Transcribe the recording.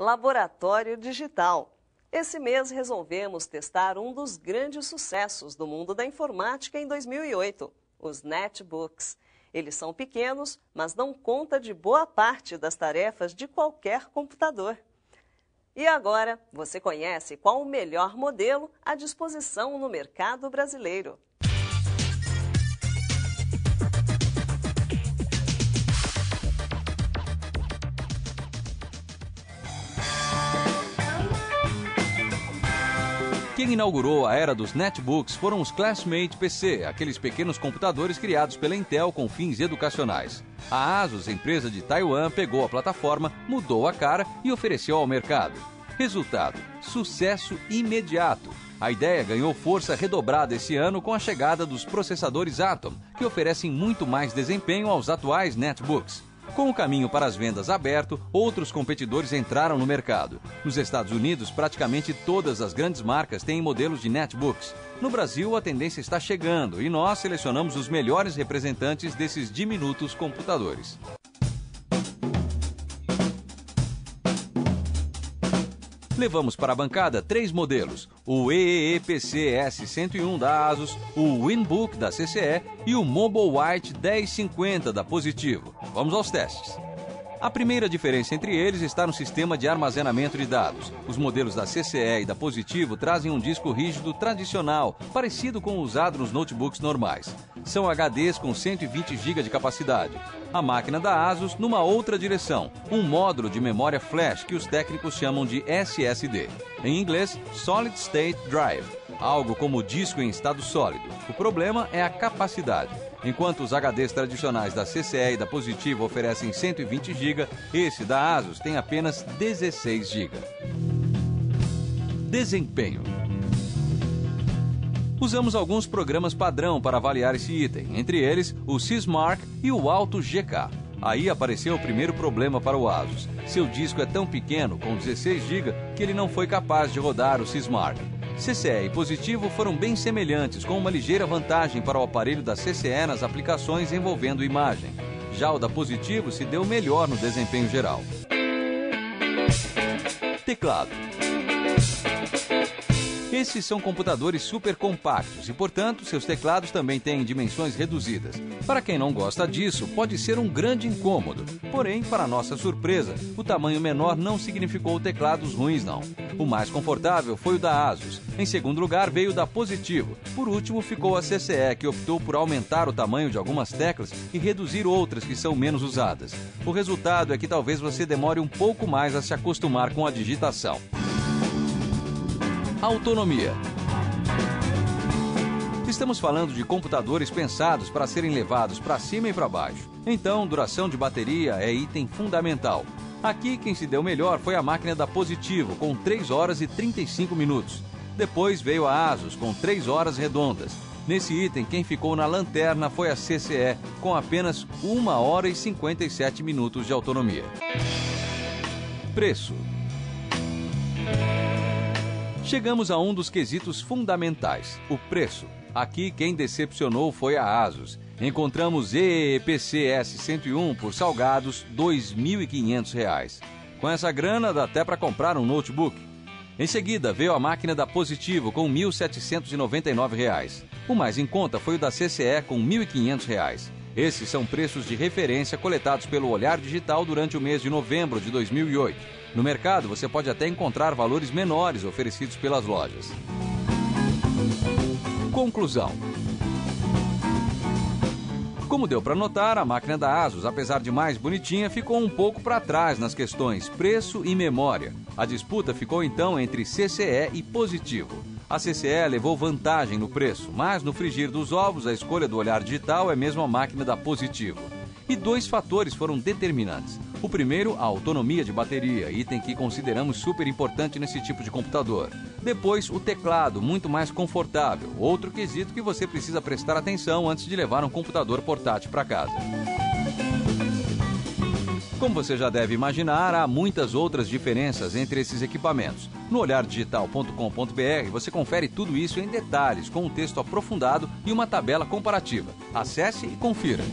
Laboratório Digital. Esse mês resolvemos testar um dos grandes sucessos do mundo da informática em 2008, os netbooks. Eles são pequenos, mas dão conta de boa parte das tarefas de qualquer computador. E agora, você conhece qual o melhor modelo à disposição no mercado brasileiro? Quem inaugurou a era dos netbooks foram os Classmate PC, aqueles pequenos computadores criados pela Intel com fins educacionais. A Asus, empresa de Taiwan, pegou a plataforma, mudou a cara e ofereceu ao mercado. Resultado: sucesso imediato. A ideia ganhou força redobrada esse ano com a chegada dos processadores Atom, que oferecem muito mais desempenho aos atuais netbooks. Com o caminho para as vendas aberto, outros competidores entraram no mercado. Nos Estados Unidos, praticamente todas as grandes marcas têm modelos de netbooks. No Brasil, a tendência está chegando e nós selecionamos os melhores representantes desses diminutos computadores. Levamos para a bancada 3 modelos, o EEE-PC S101 da Asus, o WinBook da CCE e o MobileWhite 1050 da Positivo. Vamos aos testes. A primeira diferença entre eles está no sistema de armazenamento de dados. Os modelos da CCE e da Positivo trazem um disco rígido tradicional, parecido com o usado nos notebooks normais. São HDs com 120 GB de capacidade. A máquina da Asus numa outra direção, um módulo de memória flash que os técnicos chamam de SSD. Em inglês, Solid State Drive, algo como disco em estado sólido. O problema é a capacidade. Enquanto os HDs tradicionais da CCE e da Positivo oferecem 120 GB, esse da Asus tem apenas 16 GB. Desempenho. Usamos alguns programas padrão para avaliar esse item, entre eles o Sysmark e o AutoGK. Aí apareceu o primeiro problema para o Asus. Seu disco é tão pequeno, com 16 GB, que ele não foi capaz de rodar o Sysmark. CCE e Positivo foram bem semelhantes, com uma ligeira vantagem para o aparelho da CCE nas aplicações envolvendo imagem. Já o da Positivo se deu melhor no desempenho geral. Teclado. Esses são computadores super compactos e, portanto, seus teclados também têm dimensões reduzidas. Para quem não gosta disso, pode ser um grande incômodo. Porém, para nossa surpresa, o tamanho menor não significou teclados ruins, não. O mais confortável foi o da Asus. Em segundo lugar, veio o da Positivo. Por último, ficou a CCE, que optou por aumentar o tamanho de algumas teclas e reduzir outras que são menos usadas. O resultado é que talvez você demore um pouco mais a se acostumar com a digitação. Autonomia. Estamos falando de computadores pensados para serem levados para cima e para baixo. Então, duração de bateria é item fundamental. Aqui, quem se deu melhor foi a máquina da Positivo, com 3 horas e 35 minutos. Depois veio a Asus, com 3 horas redondas. Nesse item, quem ficou na lanterna foi a CCE, com apenas 1 hora e 57 minutos de autonomia. Preço. Chegamos a um dos quesitos fundamentais, o preço. Aqui quem decepcionou foi a Asus. Encontramos EEE-PC S101 por salgados R$ 2.500. Com essa grana dá até para comprar um notebook. Em seguida veio a máquina da Positivo com R$ 1.799. O mais em conta foi o da CCE com R$ 1.500. Esses são preços de referência coletados pelo Olhar Digital durante o mês de novembro de 2008. No mercado, você pode até encontrar valores menores oferecidos pelas lojas. Conclusão. Como deu para notar, a máquina da Asus, apesar de mais bonitinha, ficou um pouco para trás nas questões preço e memória. A disputa ficou então entre CCE e Positivo. A CCE levou vantagem no preço, mas no frigir dos ovos, a escolha do Olhar Digital é mesmo a máquina da Positivo. E 2 fatores foram determinantes. O primeiro, a autonomia de bateria, item que consideramos super importante nesse tipo de computador. Depois, o teclado, muito mais confortável, outro quesito que você precisa prestar atenção antes de levar um computador portátil para casa. Como você já deve imaginar, há muitas outras diferenças entre esses equipamentos. No olhardigital.com.br você confere tudo isso em detalhes, com um texto aprofundado e uma tabela comparativa. Acesse e confira.